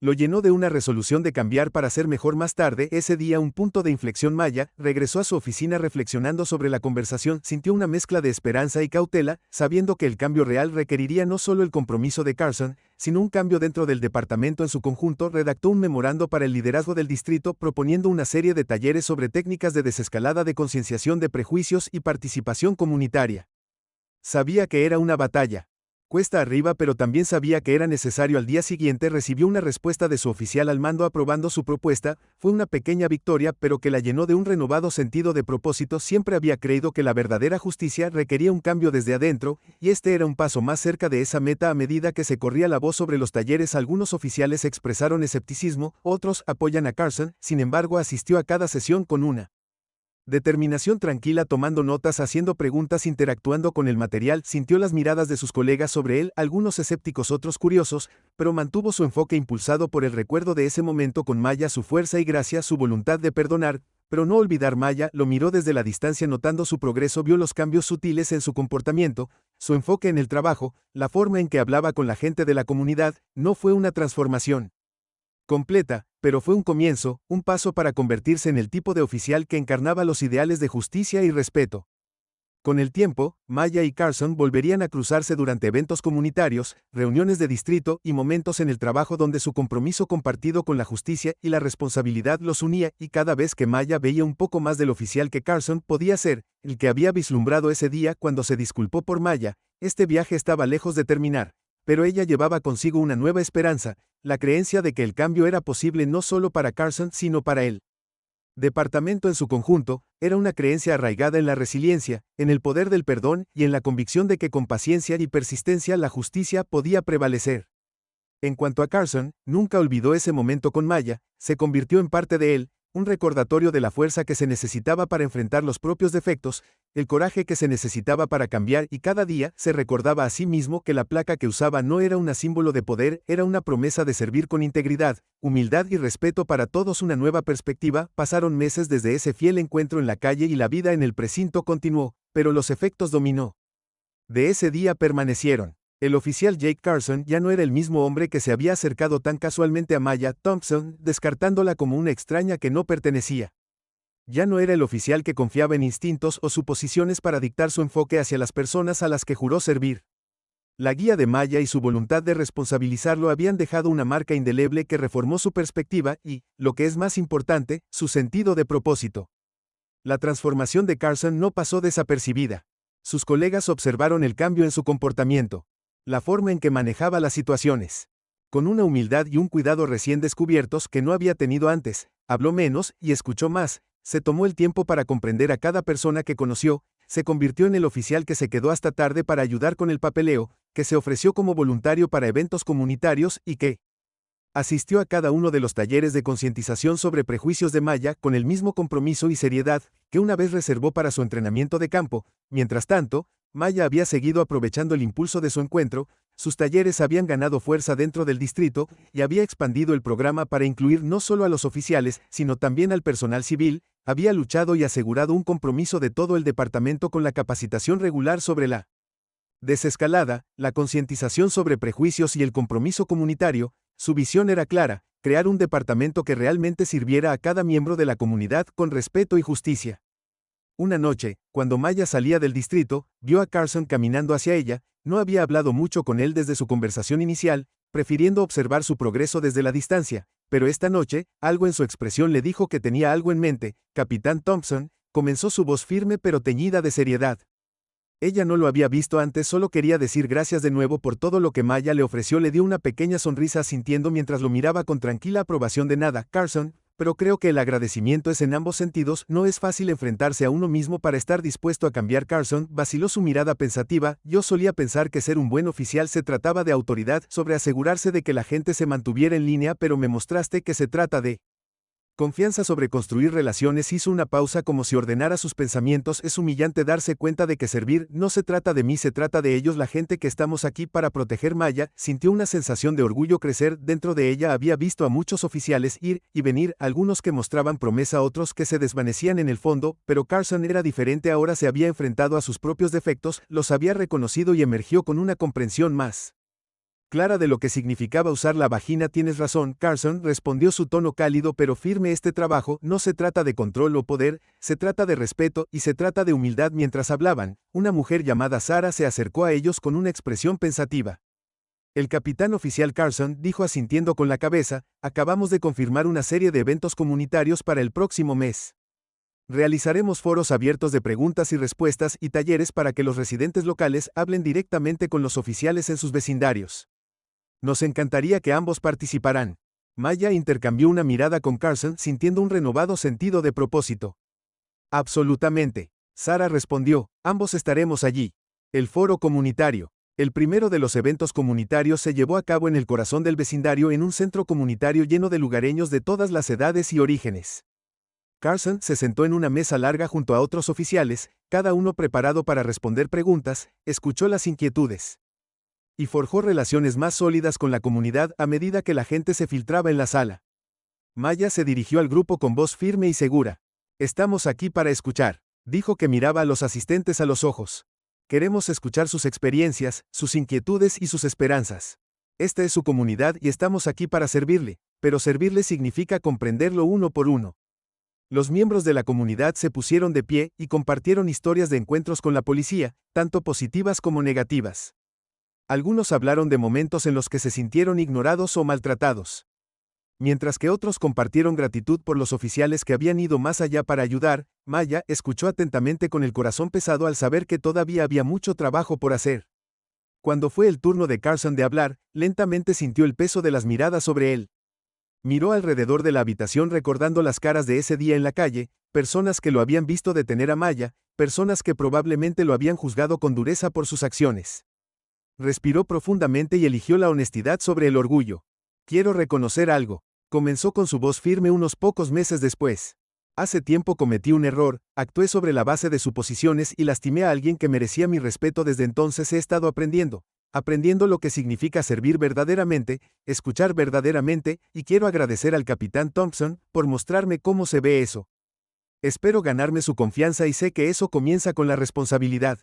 lo llenó de una resolución de cambiar para ser mejor. Más tarde, ese día, un punto de inflexión. Maya regresó a su oficina reflexionando sobre la conversación. Sintió una mezcla de esperanza y cautela, sabiendo que el cambio real requeriría no solo el compromiso de Carson, sino un cambio dentro del departamento en su conjunto. Redactó un memorando para el liderazgo del distrito, proponiendo una serie de talleres sobre técnicas de desescalada, de concienciación de prejuicios y participación comunitaria. Sabía que era una batalla cuesta arriba, pero también sabía que era necesario. Al día siguiente recibió una respuesta de su oficial al mando aprobando su propuesta. Fue una pequeña victoria, pero que la llenó de un renovado sentido de propósito. Siempre había creído que la verdadera justicia requería un cambio desde adentro, y este era un paso más cerca de esa meta. A medida que se corría la voz sobre los talleres, algunos oficiales expresaron escepticismo, otros apoyan a Carson. Sin embargo, asistió a cada sesión con una determinación tranquila, tomando notas, haciendo preguntas, interactuando con el material. Sintió las miradas de sus colegas sobre él, algunos escépticos, otros curiosos, pero mantuvo su enfoque impulsado por el recuerdo de ese momento con Maya, su fuerza y gracia, su voluntad de perdonar, pero no olvidar. Maya lo miró desde la distancia, notando su progreso, vio los cambios sutiles en su comportamiento, su enfoque en el trabajo, la forma en que hablaba con la gente de la comunidad. No fue una transformación completa, pero fue un comienzo, un paso para convertirse en el tipo de oficial que encarnaba los ideales de justicia y respeto. Con el tiempo, Maya y Carson volverían a cruzarse durante eventos comunitarios, reuniones de distrito y momentos en el trabajo donde su compromiso compartido con la justicia y la responsabilidad los unía, y cada vez que Maya veía un poco más del oficial que Carson podía ser, el que había vislumbrado ese día cuando se disculpó por Maya, este viaje estaba lejos de terminar, pero ella llevaba consigo una nueva esperanza, la creencia de que el cambio era posible no solo para Carson sino para él. Departamento en su conjunto. Era una creencia arraigada en la resiliencia, en el poder del perdón y en la convicción de que con paciencia y persistencia la justicia podía prevalecer. En cuanto a Carson, nunca olvidó ese momento con Maya, se convirtió en parte de él, un recordatorio de la fuerza que se necesitaba para enfrentar los propios defectos, el coraje que se necesitaba para cambiar, y cada día se recordaba a sí mismo que la placa que usaba no era un símbolo de poder, era una promesa de servir con integridad, humildad y respeto para todos. Una nueva perspectiva. Pasaron meses desde ese fiel encuentro en la calle y la vida en el precinto continuó, pero los efectos dominó de ese día permanecieron. El oficial Jake Carson ya no era el mismo hombre que se había acercado tan casualmente a Maya Thompson, descartándola como una extraña que no pertenecía. Ya no era el oficial que confiaba en instintos o suposiciones para dictar su enfoque hacia las personas a las que juró servir. La guía de Maya y su voluntad de responsabilizarlo habían dejado una marca indeleble que reformó su perspectiva y, lo que es más importante, su sentido de propósito. La transformación de Carson no pasó desapercibida. Sus colegas observaron el cambio en su comportamiento, la forma en que manejaba las situaciones. Con una humildad y un cuidado recién descubiertos que no había tenido antes, habló menos y escuchó más, se tomó el tiempo para comprender a cada persona que conoció, se convirtió en el oficial que se quedó hasta tarde para ayudar con el papeleo, que se ofreció como voluntario para eventos comunitarios y que asistió a cada uno de los talleres de concientización sobre prejuicios de Maya con el mismo compromiso y seriedad que una vez reservó para su entrenamiento de campo. Mientras tanto, Maya había seguido aprovechando el impulso de su encuentro, Sus talleres habían ganado fuerza dentro del distrito y había expandido el programa para incluir no solo a los oficiales, sino también al personal civil. Había luchado y asegurado un compromiso de todo el departamento con la capacitación regular sobre la desescalada, la concientización sobre prejuicios y el compromiso comunitario. Su visión era clara: crear un departamento que realmente sirviera a cada miembro de la comunidad con respeto y justicia. Una noche, cuando Maya salía del distrito, vio a Carson caminando hacia ella. No había hablado mucho con él desde su conversación inicial, prefiriendo observar su progreso desde la distancia, pero esta noche, algo en su expresión le dijo que tenía algo en mente. Capitán Thompson, comenzó su voz firme pero teñida de seriedad. Ella no lo había visto antes, solo quería decir gracias de nuevo por todo lo que Maya le ofreció. Le dio una pequeña sonrisa asintiendo mientras lo miraba con tranquila aprobación. De nada, Carson, pero creo que el agradecimiento es en ambos sentidos. No es fácil enfrentarse a uno mismo para estar dispuesto a cambiar. Carson vaciló su mirada pensativa. Yo solía pensar que ser un buen oficial se trataba de autoridad, sobre asegurarse de que la gente se mantuviera en línea, pero me mostraste que se trata de confianza, sobre construir relaciones. Hizo una pausa como si ordenara sus pensamientos. Es humillante darse cuenta de que servir no se trata de mí, se trata de ellos, la gente que estamos aquí para proteger. Maya sintió una sensación de orgullo crecer dentro de ella. Había visto a muchos oficiales ir y venir, algunos que mostraban promesa, otros que se desvanecían en el fondo, pero Carson era diferente. Ahora se había enfrentado a sus propios defectos, los había reconocido y emergió con una comprensión más clara de lo que significaba usar la vagina. Tienes razón, Carson, respondió su tono cálido pero firme. Este trabajo no se trata de control o poder, se trata de respeto y se trata de humildad. Mientras hablaban, una mujer llamada Sarah se acercó a ellos con una expresión pensativa. El capitán oficial Carson dijo asintiendo con la cabeza: acabamos de confirmar una serie de eventos comunitarios para el próximo mes. Realizaremos foros abiertos de preguntas y respuestas y talleres para que los residentes locales hablen directamente con los oficiales en sus vecindarios. Nos encantaría que ambos participaran. Maya intercambió una mirada con Carson, sintiendo un renovado sentido de propósito. Absolutamente. Sarah respondió, ambos estaremos allí. El foro comunitario. El primero de los eventos comunitarios se llevó a cabo en el corazón del vecindario, en un centro comunitario lleno de lugareños de todas las edades y orígenes. Carson se sentó en una mesa larga junto a otros oficiales, cada uno preparado para responder preguntas. Escuchó las inquietudes y forjó relaciones más sólidas con la comunidad a medida que la gente se filtraba en la sala. Maya se dirigió al grupo con voz firme y segura. Estamos aquí para escuchar, dijo, que miraba a los asistentes a los ojos. Queremos escuchar sus experiencias, sus inquietudes y sus esperanzas. Esta es su comunidad y estamos aquí para servirle, pero servirle significa comprenderlo uno por uno. Los miembros de la comunidad se pusieron de pie y compartieron historias de encuentros con la policía, tanto positivas como negativas. Algunos hablaron de momentos en los que se sintieron ignorados o maltratados, mientras que otros compartieron gratitud por los oficiales que habían ido más allá para ayudar. Maya escuchó atentamente con el corazón pesado al saber que todavía había mucho trabajo por hacer. Cuando fue el turno de Carson de hablar, lentamente sintió el peso de las miradas sobre él. Miró alrededor de la habitación recordando las caras de ese día en la calle, personas que lo habían visto detener a Maya, personas que probablemente lo habían juzgado con dureza por sus acciones. Respiró profundamente y eligió la honestidad sobre el orgullo. Quiero reconocer algo, comenzó con su voz firme unos pocos meses después. Hace tiempo cometí un error, actué sobre la base de suposiciones y lastimé a alguien que merecía mi respeto. Desde entonces he estado aprendiendo lo que significa servir verdaderamente, escuchar verdaderamente, y quiero agradecer al capitán Thompson por mostrarme cómo se ve eso. Espero ganarme su confianza y sé que eso comienza con la responsabilidad.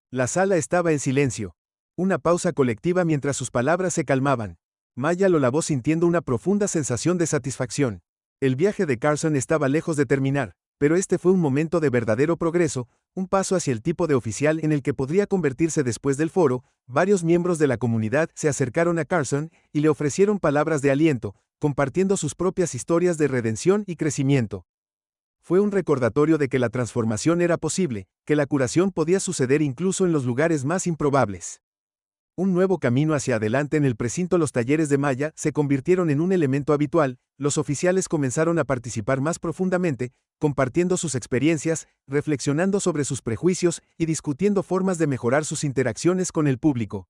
La sala estaba en silencio. Una pausa colectiva mientras sus palabras se calmaban. Maya lo lavó sintiendo una profunda sensación de satisfacción. El viaje de Carson estaba lejos de terminar, pero este fue un momento de verdadero progreso, un paso hacia el tipo de oficial en el que podría convertirse. Después del foro, varios miembros de la comunidad se acercaron a Carson y le ofrecieron palabras de aliento, compartiendo sus propias historias de redención y crecimiento. Fue un recordatorio de que la transformación era posible, que la curación podía suceder incluso en los lugares más improbables. Un nuevo camino hacia adelante en el precinto. Los talleres de Maya se convirtieron en un elemento habitual. Los oficiales comenzaron a participar más profundamente, compartiendo sus experiencias, reflexionando sobre sus prejuicios y discutiendo formas de mejorar sus interacciones con el público.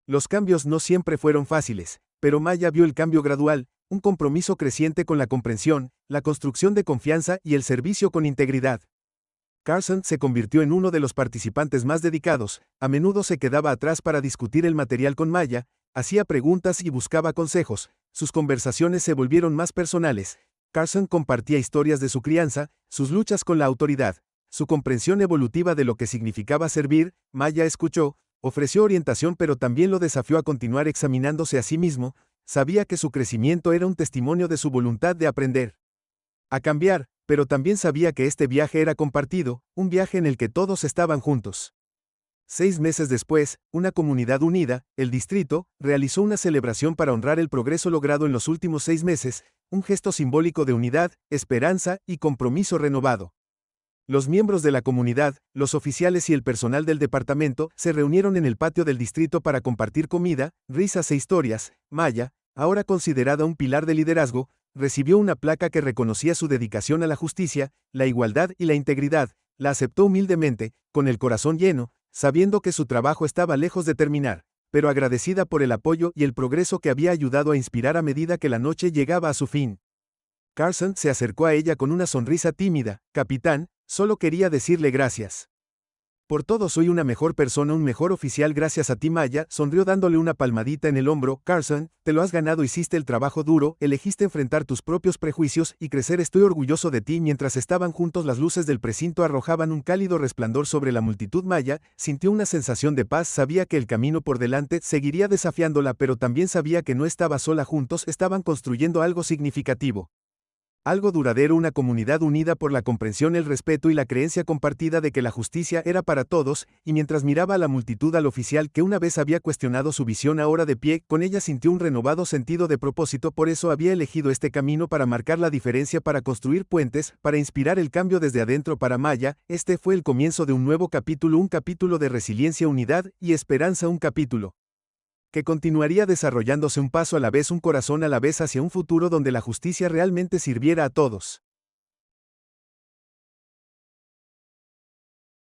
Los cambios no siempre fueron fáciles, pero Maya vio el cambio gradual, un compromiso creciente con la comprensión, la construcción de confianza y el servicio con integridad. Carson se convirtió en uno de los participantes más dedicados, a menudo se quedaba atrás para discutir el material con Maya, hacía preguntas y buscaba consejos, sus conversaciones se volvieron más personales. Carson compartía historias de su crianza, sus luchas con la autoridad, su comprensión evolutiva de lo que significaba servir. Maya escuchó, ofreció orientación pero también lo desafió a continuar examinándose a sí mismo, sabía que su crecimiento era un testimonio de su voluntad de aprender, a cambiar, pero también sabía que este viaje era compartido, un viaje en el que todos estaban juntos. 6 meses después, una comunidad unida, el distrito, realizó una celebración para honrar el progreso logrado en los últimos 6 meses, un gesto simbólico de unidad, esperanza y compromiso renovado. Los miembros de la comunidad, los oficiales y el personal del departamento se reunieron en el patio del distrito para compartir comida, risas e historias. Maya, ahora considerada un pilar de liderazgo, recibió una placa que reconocía su dedicación a la justicia, la igualdad y la integridad. La aceptó humildemente, con el corazón lleno, sabiendo que su trabajo estaba lejos de terminar, pero agradecida por el apoyo y el progreso que había ayudado a inspirar a medida que la noche llegaba a su fin. Carson se acercó a ella con una sonrisa tímida. Capitán, solo quería decirle gracias. Por todo soy una mejor persona, un mejor oficial gracias a ti. Maya sonrió dándole una palmadita en el hombro. Carson, te lo has ganado, hiciste el trabajo duro, elegiste enfrentar tus propios prejuicios y crecer. Estoy orgulloso de ti. Mientras estaban juntos, las luces del precinto arrojaban un cálido resplandor sobre la multitud. Maya sintió una sensación de paz, sabía que el camino por delante seguiría desafiándola, pero también sabía que no estaba sola. Juntos estaban construyendo algo significativo. Algo duradero, una comunidad unida por la comprensión, el respeto y la creencia compartida de que la justicia era para todos. Y mientras miraba a la multitud, al oficial que una vez había cuestionado su visión ahora de pie, con ella sintió un renovado sentido de propósito. Por eso había elegido este camino, para marcar la diferencia, para construir puentes, para inspirar el cambio desde adentro. Para Maya, este fue el comienzo de un nuevo capítulo, un capítulo de resiliencia, unidad y esperanza, un capítulo que continuaría desarrollándose un paso a la vez, un corazón a la vez, hacia un futuro donde la justicia realmente sirviera a todos.